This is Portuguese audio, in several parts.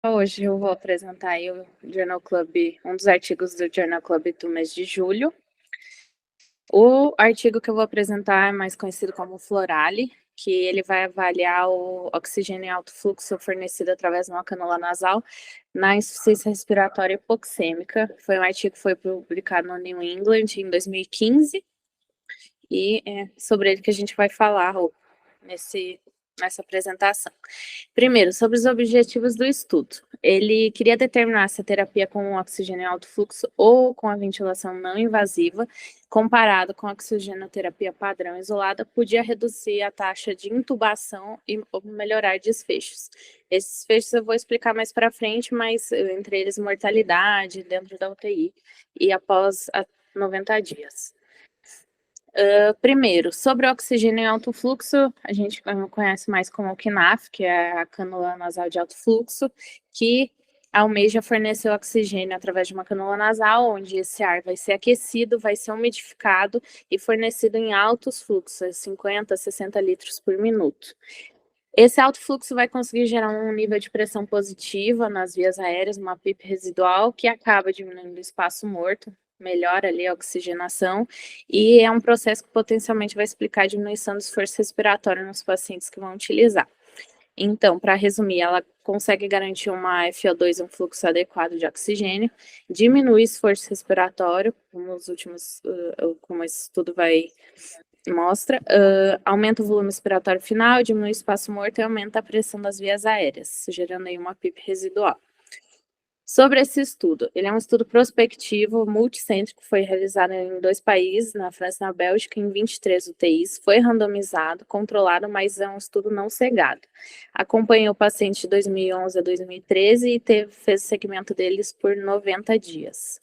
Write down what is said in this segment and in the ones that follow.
Hoje eu vou apresentar aí o Journal Club, um dos artigos do Journal Club do mês de julho. O artigo que eu vou apresentar é mais conhecido como Florale, que ele vai avaliar o oxigênio em alto fluxo fornecido através de uma canula nasal na insuficiência respiratória hipoxêmica. Foi um artigo que foi publicado no New England em 2015 e é sobre ele que a gente vai falar nessa apresentação. Primeiro, sobre os objetivos do estudo. Ele queria determinar se a terapia com oxigênio em alto fluxo ou com a ventilação não invasiva, comparado com a oxigenoterapia padrão isolada, podia reduzir a taxa de intubação e melhorar desfechos. Esses desfechos eu vou explicar mais para frente, mas entre eles mortalidade dentro da UTI e após 90 dias. Primeiro, sobre o oxigênio em alto fluxo, a gente conhece mais como o KNAF, que é a cânula nasal de alto fluxo, que almeja fornecer o oxigênio através de uma cânula nasal, onde esse ar vai ser aquecido, vai ser umidificado e fornecido em altos fluxos, 50, 60 litros por minuto. Esse alto fluxo vai conseguir gerar um nível de pressão positiva nas vias aéreas, uma PIP residual, que acaba diminuindo o espaço morto, melhora ali a oxigenação, e é um processo que potencialmente vai explicar a diminuição do esforço respiratório nos pacientes que vão utilizar. Então, para resumir, ela consegue garantir uma FO2, um fluxo adequado de oxigênio, diminui o esforço respiratório, como esse estudo mostra, aumenta o volume respiratório final, diminui o espaço morto e aumenta a pressão das vias aéreas, gerando aí uma PIP residual. Sobre esse estudo, ele é um estudo prospectivo, multicêntrico, foi realizado em 2 países, na França e na Bélgica, em 23 UTIs, foi randomizado, controlado, mas é um estudo não cegado. Acompanhou o paciente de 2011 a 2013 e fez o segmento deles por 90 dias.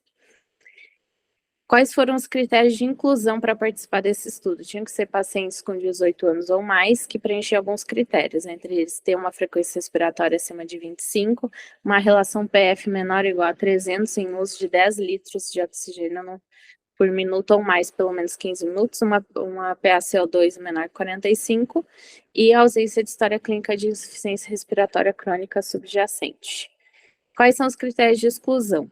Quais foram os critérios de inclusão para participar desse estudo? Tinham que ser pacientes com 18 anos ou mais, que preenchiam alguns critérios, entre eles ter uma frequência respiratória acima de 25, uma relação PF menor ou igual a 300 em uso de 10 litros de oxigênio por minuto ou mais, pelo menos 15 minutos, uma PaCO2 menor que 45 e ausência de história clínica de insuficiência respiratória crônica subjacente. Quais são os critérios de exclusão?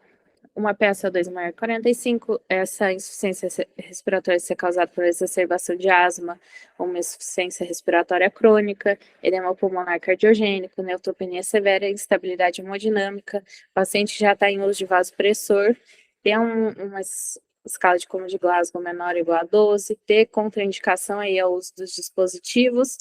Uma PaCO2 maior que 45, essa insuficiência respiratória ser causada por exacerbação de asma, uma insuficiência respiratória crônica, edema pulmonar cardiogênico, neutropenia severa, instabilidade hemodinâmica, o paciente já está em uso de vasopressor, tem uma escala de Como de Glasgow menor ou igual a 12, ter contraindicação aí ao uso dos dispositivos,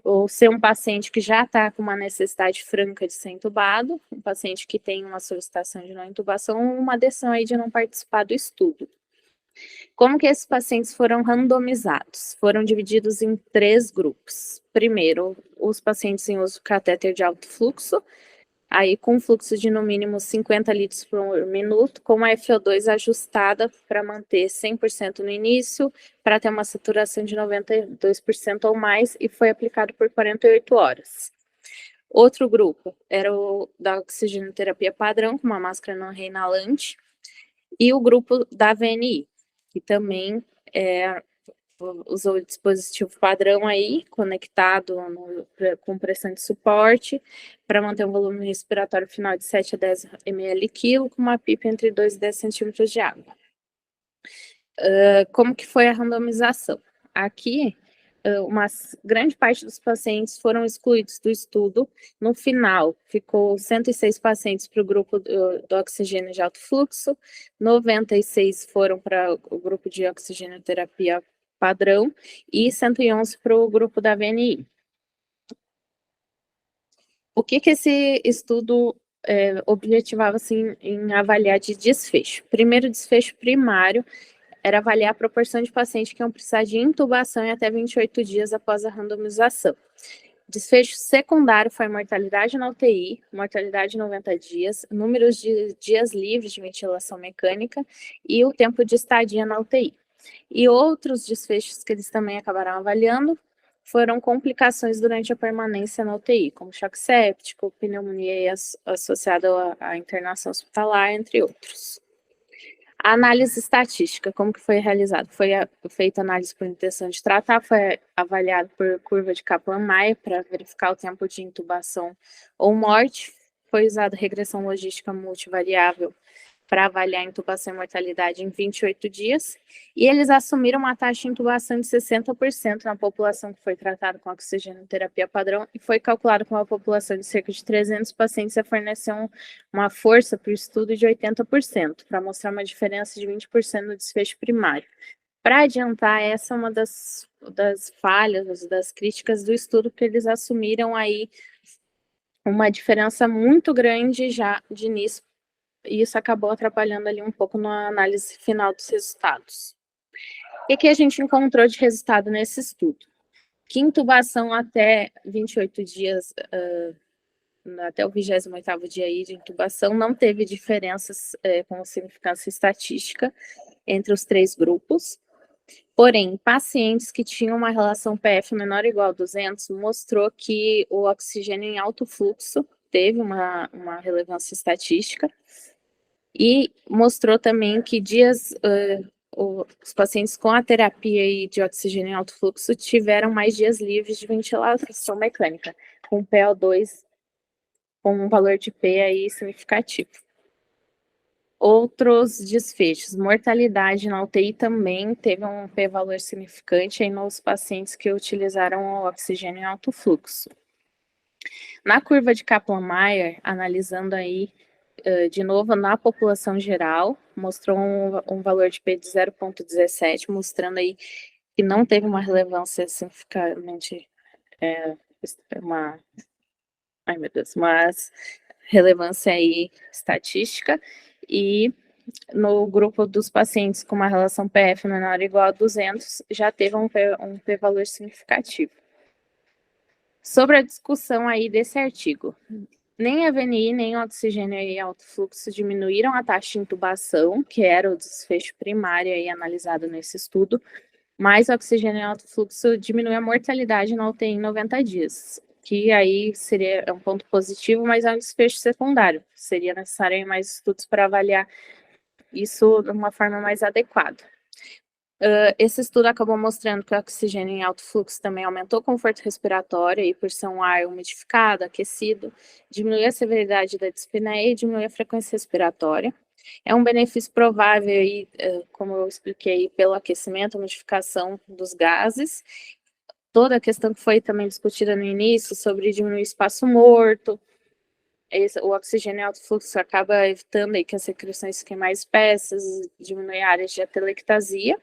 ou ser um paciente que já está com uma necessidade franca de ser entubado, um paciente que tem uma solicitação de não intubação, ou uma decisão aí de não participar do estudo. Como que esses pacientes foram randomizados? Foram divididos em 3 grupos. Primeiro, os pacientes em uso de catéter de alto fluxo, aí com fluxo de no mínimo 50 litros por minuto, com uma FO2 ajustada para manter 100% no início, para ter uma saturação de 92% ou mais, e foi aplicado por 48 horas. Outro grupo era o da oxigenoterapia padrão, com uma máscara não reinalante, e o grupo da VNI, que também usou o dispositivo padrão aí, conectado com pressão de suporte, para manter um volume respiratório final de 7 a 10 ml quilo, com uma PIP entre 2 e 10 centímetros de água. Como que foi a randomização? Aqui, uma grande parte dos pacientes foram excluídos do estudo. No final, ficou 106 pacientes para o grupo do oxigênio de alto fluxo, 96 foram para o grupo de oxigenoterapia padrão e 111 para o grupo da VNI. O que esse estudo objetivava assim, em avaliar de desfecho? Primeiro, desfecho primário era avaliar a proporção de pacientes que iam precisar de intubação em até 28 dias após a randomização. Desfecho secundário foi mortalidade na UTI, mortalidade em 90 dias, números de dias livres de ventilação mecânica e o tempo de estadia na UTI. E outros desfechos que eles também acabaram avaliando foram complicações durante a permanência na UTI, como choque séptico, pneumonia associada à internação hospitalar, entre outros. A análise estatística, como que foi realizada? Foi feita análise por intenção de tratar, foi avaliado por curva de Kaplan-Meier para verificar o tempo de intubação ou morte, foi usada regressão logística multivariável para avaliar a intubação e mortalidade em 28 dias, e eles assumiram uma taxa de intubação de 60% na população que foi tratada com oxigenoterapia padrão, e foi calculado com uma população de cerca de 300 pacientes a fornecer uma força para o estudo de 80%, para mostrar uma diferença de 20% no desfecho primário. Para adiantar, essa é uma das falhas, das críticas do estudo, que eles assumiram aí uma diferença muito grande já de início, e isso acabou atrapalhando ali um pouco na análise final dos resultados. O que a gente encontrou de resultado nesse estudo? Que intubação até 28 dias, até o 28º dia aí de intubação, não teve diferenças com significância estatística entre os 3 grupos. Porém, pacientes que tinham uma relação PF menor ou igual a 200 mostrou que o oxigênio em alto fluxo teve uma relevância estatística, e mostrou também que os pacientes com a terapia de oxigênio em alto fluxo tiveram mais dias livres de ventilação mecânica, com PO2 com um valor de P aí significativo. Outros desfechos, mortalidade na UTI também teve um p-valor significante aí nos pacientes que utilizaram o oxigênio em alto fluxo. Na curva de Kaplan-Meier, analisando aí de novo na população geral, mostrou um valor de P de 0,17, mostrando aí que não teve uma relevância significativamente, uma relevância aí estatística, e no grupo dos pacientes com uma relação PF menor ou igual a 200, já teve um p-valor significativo. Sobre a discussão aí desse artigo, nem a VNI, nem o oxigênio em alto fluxo diminuíram a taxa de intubação, que era o desfecho primário aí analisado nesse estudo, mas o oxigênio em alto fluxo diminui a mortalidade na UTI em 90 dias, que aí seria um ponto positivo, mas é um desfecho secundário. Seria necessário mais estudos para avaliar isso de uma forma mais adequada. Esse estudo acabou mostrando que o oxigênio em alto fluxo também aumentou o conforto respiratório, e por ser um ar umidificado, aquecido, diminui a severidade da dispneia e diminui a frequência respiratória. É um benefício provável, aí, como eu expliquei, pelo aquecimento, umidificação dos gases. Toda a questão que foi também discutida no início sobre diminuir espaço morto, o oxigênio em alto fluxo acaba evitando aí que as secreções fiquem mais espessas, diminui áreas de atelectasia,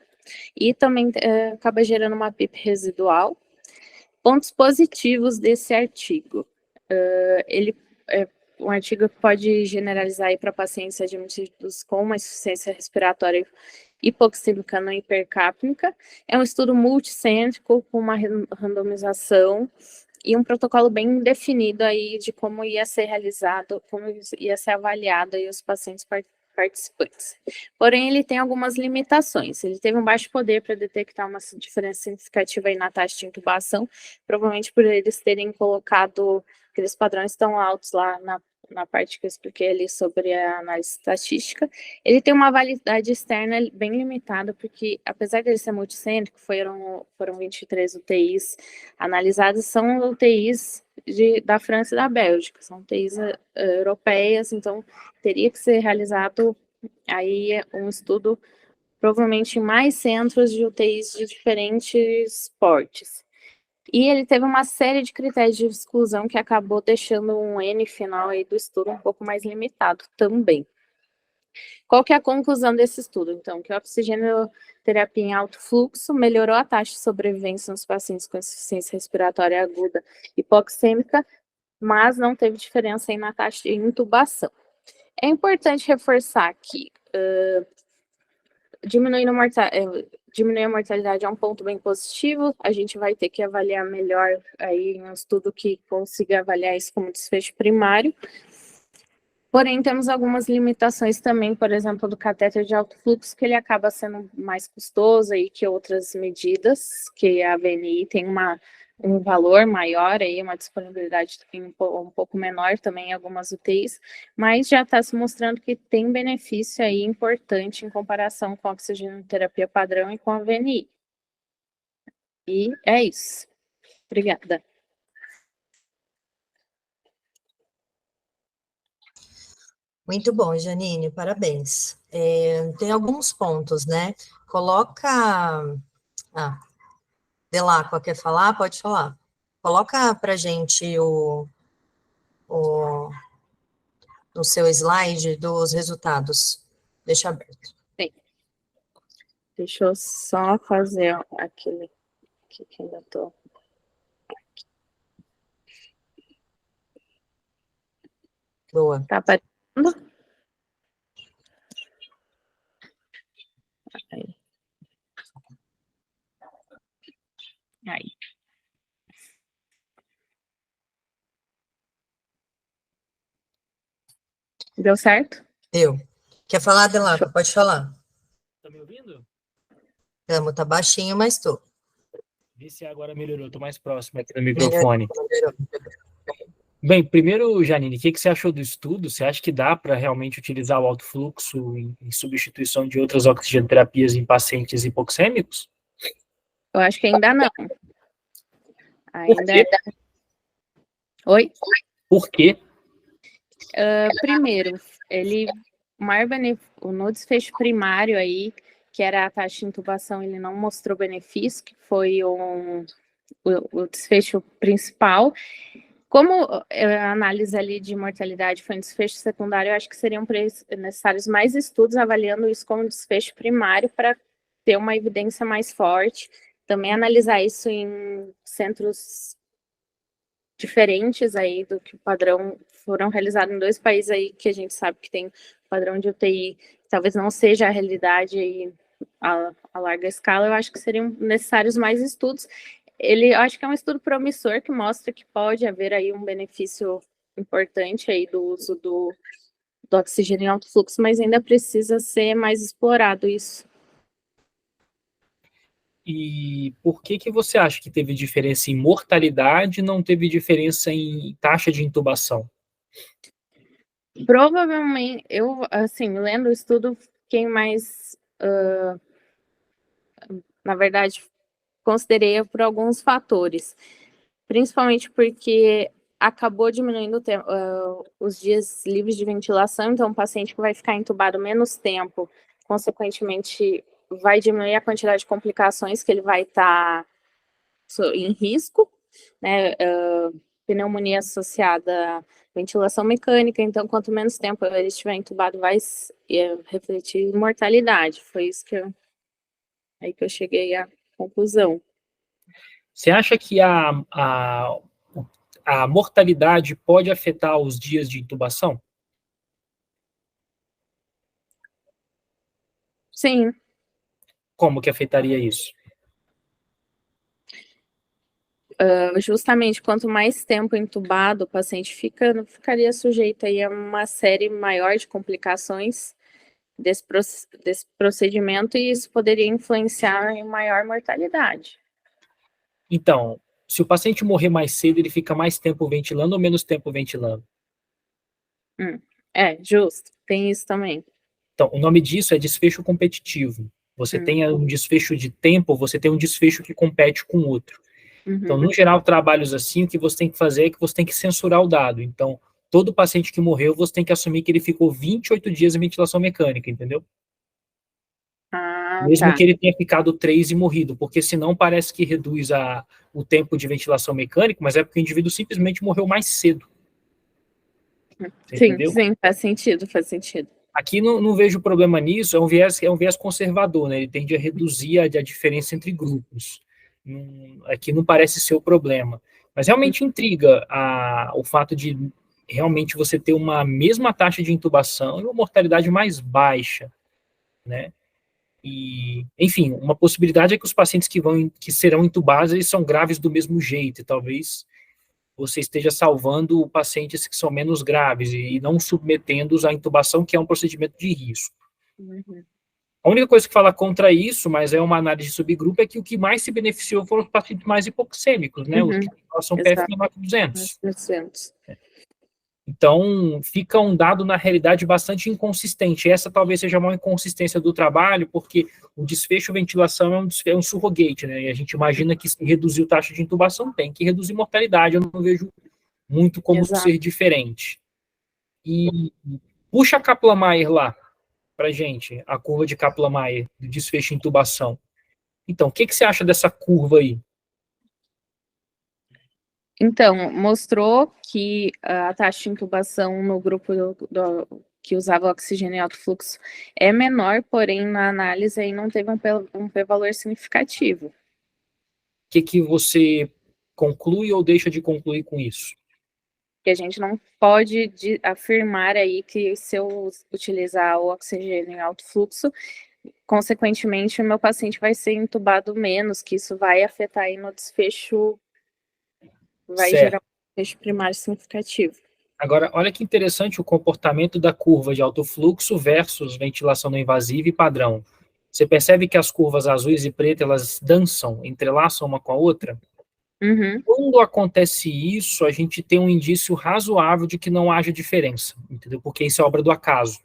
e também acaba gerando uma PIP residual. Pontos positivos desse artigo. Ele é um artigo que pode generalizar para pacientes admitidos com uma insuficiência respiratória hipoxêmica não hipercápnica. É um estudo multicêntrico, com uma randomização e um protocolo bem definido aí de como ia ser realizado, como ia ser avaliado aí os pacientes participantes. Porém, ele tem algumas limitações. Ele teve um baixo poder para detectar uma diferença significativa aí na taxa de intubação, provavelmente por eles terem colocado aqueles padrões tão altos lá na parte que eu expliquei ali sobre a análise estatística. Ele tem uma validade externa bem limitada, porque apesar de ele ser multicêntrico, foram 23 UTIs analisadas, são UTIs da França e da Bélgica, são UTIs europeias, então teria que ser realizado aí um estudo provavelmente em mais centros de UTIs de diferentes portes. E ele teve uma série de critérios de exclusão que acabou deixando um N final aí do estudo um pouco mais limitado também. Qual que é a conclusão desse estudo? Então, que a oxigenoterapia em alto fluxo melhorou a taxa de sobrevivência nos pacientes com insuficiência respiratória aguda hipoxêmica, mas não teve diferença aí na taxa de intubação. É importante reforçar que diminuir a mortalidade é um ponto bem positivo. A gente vai ter que avaliar melhor aí em um estudo que consiga avaliar isso como desfecho primário. Porém, temos algumas limitações também, por exemplo, do catéter de alto fluxo, que ele acaba sendo mais custoso aí que outras medidas, que a VNI tem um valor maior, aí, uma disponibilidade um pouco menor também em algumas UTIs, mas já está se mostrando que tem benefício aí importante em comparação com a oxigenoterapia padrão e com a VNI. E é isso. Obrigada. Muito bom, Janine, parabéns. Tem alguns pontos, né? Coloca. Ah, Delacqua, quer falar? Pode falar. Coloca para gente o, o seu slide dos resultados. Deixa aberto. Sim. Deixa eu só fazer aquele que ainda tô. Boa. Tá aparecendo? Aí. Aí. Deu certo? Deu. Quer falar, Delacqua? Show. Pode falar. Tá me ouvindo? Estamos, tá baixinho, mas tô. Vê se agora melhorou, tô mais próximo aqui do Melhorou, microfone. melhorou. Bem, primeiro, Janine, o que você achou do estudo? Você acha que dá para realmente utilizar o alto fluxo em substituição de outras oxigênio-terapias em pacientes hipoxêmicos? Eu acho que ainda não. Por quê? Oi? Por quê? Primeiro, no desfecho primário aí, que era a taxa de intubação, ele não mostrou benefício, que foi o desfecho principal. Como a análise ali de mortalidade foi um desfecho secundário, eu acho que seriam necessários mais estudos avaliando isso como desfecho primário para ter uma evidência mais forte. Também analisar isso em centros diferentes aí do que o padrão, foram realizados em 2 países aí que a gente sabe que tem padrão de UTI, talvez não seja a realidade aí a larga escala. Eu acho que seriam necessários mais estudos. Eu acho que é um estudo promissor que mostra que pode haver aí um benefício importante aí do uso do oxigênio em alto fluxo, mas ainda precisa ser mais explorado isso. E por que você acha que teve diferença em mortalidade e não teve diferença em taxa de intubação? Provavelmente, eu, assim, lendo o estudo, fiquei mais, na verdade, considerei por alguns fatores, principalmente porque acabou diminuindo os dias livres de ventilação, então o paciente que vai ficar entubado menos tempo, consequentemente, vai diminuir a quantidade de complicações que ele vai estar em risco, né? Pneumonia associada à ventilação mecânica, então quanto menos tempo ele estiver entubado, vai refletir em mortalidade. Foi isso aí que eu cheguei à conclusão. Você acha que a mortalidade pode afetar os dias de intubação? Sim. Como que afetaria isso? Justamente, quanto mais tempo entubado o paciente ficaria sujeito aí a uma série maior de complicações desse procedimento, e isso poderia influenciar em maior mortalidade. Então, se o paciente morrer mais cedo, ele fica mais tempo ventilando ou menos tempo ventilando? Justo, tem isso também. Então, o nome disso é desfecho competitivo. Você tem um desfecho de tempo, você tem um desfecho que compete com o outro. Então, no geral, trabalhos assim, o que você tem que fazer é que você tem que censurar o dado. Então, todo paciente que morreu, você tem que assumir que ele ficou 28 dias em ventilação mecânica, entendeu? Mesmo que ele tenha ficado 3 e morrido, porque senão parece que reduz o tempo de ventilação mecânica, mas é porque o indivíduo simplesmente morreu mais cedo. Entendeu? Sim, faz sentido. Aqui não vejo problema nisso, é um viés conservador, né? Ele tende a reduzir a diferença entre grupos. Aqui não parece ser o problema. Mas realmente intriga o fato de realmente você ter uma mesma taxa de intubação e uma mortalidade mais baixa, né? E, enfim, uma possibilidade é que os pacientes que serão intubados, eles são graves do mesmo jeito, e talvez você esteja salvando pacientes que são menos graves e não submetendo-os à intubação, que é um procedimento de risco. A única coisa que fala contra isso, mas é uma análise de subgrupo, é que o que mais se beneficiou foram os pacientes mais hipoxêmicos, né? Os que são PF menor que 200. Então, fica um dado, na realidade, bastante inconsistente. Essa talvez seja uma inconsistência do trabalho, porque o desfecho ventilação é um surrogate, né? E a gente imagina que se reduzir a taxa de intubação, tem que reduzir mortalidade. Eu não vejo muito como ser diferente. E Puxa a Kaplan-Meier lá para gente, a curva de Kaplan-Meier, do desfecho em intubação. Então, o que você acha dessa curva aí? Então, mostrou que a taxa de intubação no grupo que usava oxigênio em alto fluxo é menor, porém, na análise aí não teve um p-valor significativo. O que você conclui ou deixa de concluir com isso? Que a gente não pode afirmar aí que se eu utilizar o oxigênio em alto fluxo, consequentemente, o meu paciente vai ser intubado menos, que isso vai afetar aí no desfecho, vai gerar um desfecho primário significativo. Agora, olha que interessante o comportamento da curva de alto fluxo versus ventilação não invasiva e padrão. Você percebe que as curvas azuis e pretas, elas dançam, entrelaçam uma com a outra? Uhum. Quando acontece isso, a gente tem um indício razoável de que não haja diferença, entendeu? Porque isso é obra do acaso.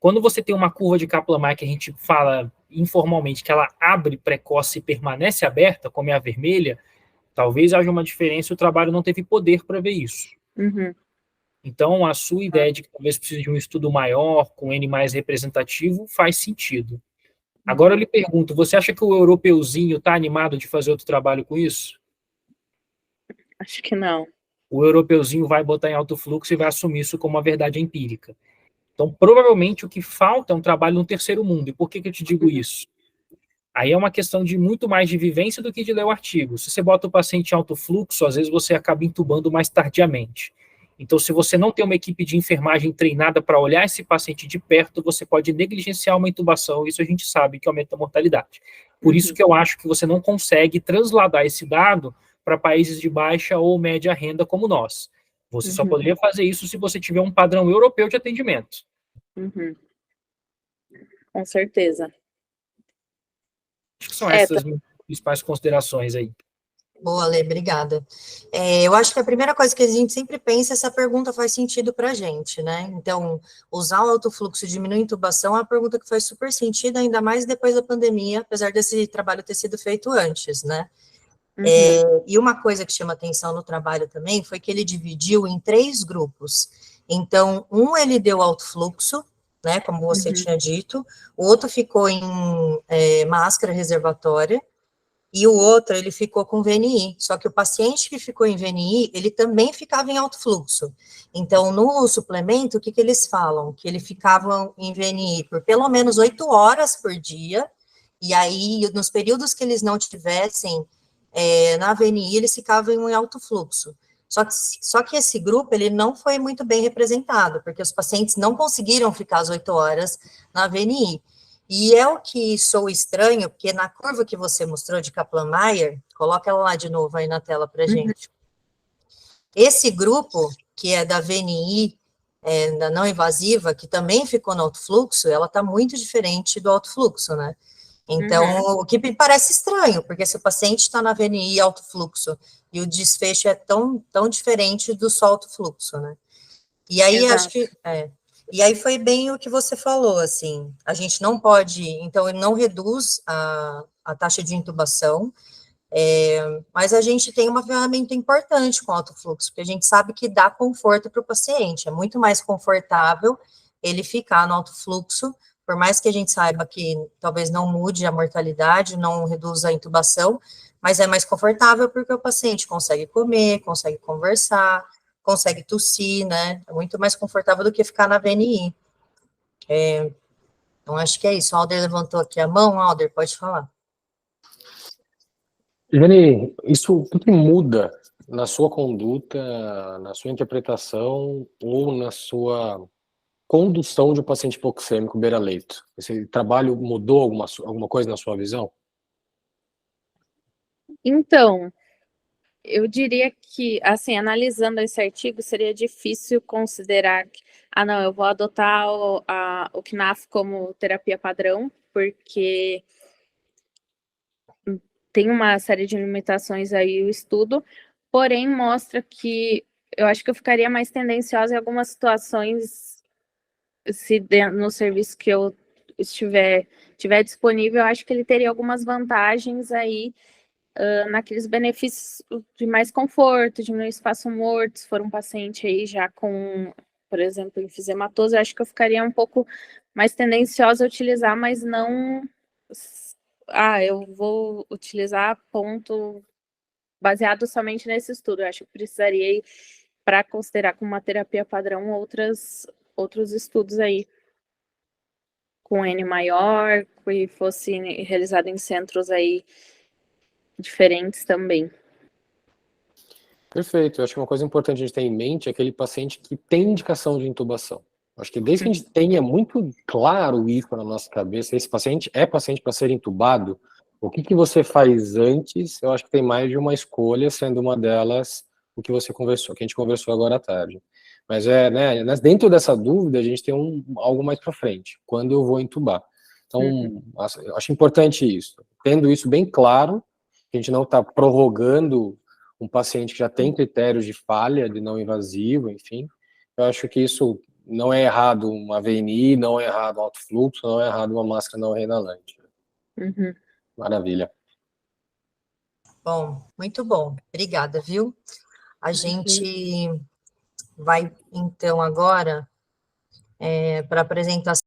Quando você tem uma curva de Kaplan-Meier que a gente fala informalmente que ela abre precoce e permanece aberta, como é a vermelha, talvez haja uma diferença e o trabalho não teve poder para ver isso. Uhum. Então, a sua ideia de que talvez precise de um estudo maior, com N mais representativo, faz sentido. Agora eu lhe pergunto, você acha que o europeuzinho está animado de fazer outro trabalho com isso? Acho que não. O europeuzinho vai botar em alto fluxo e vai assumir isso como uma verdade empírica. Então, provavelmente, o que falta é um trabalho no terceiro mundo. E por que eu te digo isso? Aí é uma questão de muito mais de vivência do que de ler o artigo. Se você bota o paciente em alto fluxo, às vezes você acaba entubando mais tardiamente. Então, se você não tem uma equipe de enfermagem treinada para olhar esse paciente de perto, você pode negligenciar uma intubação, isso a gente sabe que aumenta a mortalidade. Por isso que eu acho que você não consegue transladar esse dado para países de baixa ou média renda como nós. Você só poderia fazer isso se você tiver um padrão europeu de atendimento. Com certeza. Acho que são essas as minhas principais considerações aí. Boa, Lê, obrigada. Eu acho que a primeira coisa que a gente sempre pensa é se a pergunta faz sentido para a gente, né? Então, usar o alto fluxo e diminuir a intubação é uma pergunta que faz super sentido, ainda mais depois da pandemia, apesar desse trabalho ter sido feito antes, né? E uma coisa que chama atenção no trabalho também foi que ele dividiu em 3 grupos. Então, ele deu alto fluxo, né, como você tinha dito, o outro ficou em máscara reservatória, e o outro, ele ficou com VNI, só que o paciente que ficou em VNI, ele também ficava em alto fluxo. Então, no suplemento, o que eles falam? Que ele ficava em VNI por pelo menos 8 horas por dia, e aí, nos períodos que eles não tivessem na VNI, eles ficavam em alto fluxo. Só que esse grupo, ele não foi muito bem representado, porque os pacientes não conseguiram ficar as 8 horas na VNI. E é o que sou estranho, porque na curva que você mostrou de Kaplan-Meier, coloca ela lá de novo aí na tela para gente. Esse grupo, que é da VNI, da não invasiva, que também ficou no alto fluxo, ela está muito diferente do alto fluxo, né? Então, o que me parece estranho, porque se o paciente está na VNI alto fluxo e o desfecho é tão diferente do só alto fluxo, né? E aí, acho que... E aí foi bem o que você falou, assim, a gente não pode, então, ele não reduz a taxa de intubação, mas a gente tem uma ferramenta importante com alto fluxo, porque a gente sabe que dá conforto para o paciente, é muito mais confortável ele ficar no alto fluxo, por mais que a gente saiba que talvez não mude a mortalidade, não reduza a intubação, mas é mais confortável porque o paciente consegue comer, consegue conversar, consegue tossir, né? É muito mais confortável do que ficar na VNI. Então, acho que é isso. O Alder levantou aqui a mão. Alder, pode falar. Jane, isso tudo muda na sua conduta, na sua interpretação ou na sua condução de um paciente hipoxêmico beira-leito? Esse trabalho mudou alguma coisa na sua visão? Então, eu diria que, assim, analisando esse artigo, seria difícil considerar que, não, eu vou adotar o KNAF como terapia padrão, porque tem uma série de limitações aí o estudo, porém mostra que eu acho que eu ficaria mais tendenciosa em algumas situações, se no serviço que eu tiver disponível, eu acho que ele teria algumas vantagens aí, naqueles benefícios de mais conforto, diminuir espaço morto, se for um paciente aí já com por exemplo, enfisematoso, eu acho que eu ficaria um pouco mais tendenciosa a utilizar, mas não... eu vou utilizar ponto baseado somente nesse estudo. Eu acho que precisaria, para considerar como uma terapia padrão, outros estudos aí, com N maior, que fosse realizado em centros aí diferentes também. Perfeito. Eu acho que uma coisa importante a gente ter em mente é aquele paciente que tem indicação de intubação. Eu acho que desde que a gente tenha muito claro isso na nossa cabeça, esse paciente é paciente para ser intubado, o que você faz antes, eu acho que tem mais de uma escolha, sendo uma delas o que você conversou, que a gente conversou agora à tarde. Mas né, dentro dessa dúvida, a gente tem algo mais para frente, quando eu vou intubar. Então, eu acho importante isso. Tendo isso bem claro, que a gente não está prorrogando um paciente que já tem critérios de falha, de não invasivo, enfim, eu acho que isso não é errado uma VNI, não é errado um alto fluxo, não é errado uma máscara não reinalante. Maravilha. Bom, muito bom. Obrigada, viu? A gente vai, então, agora para a apresentação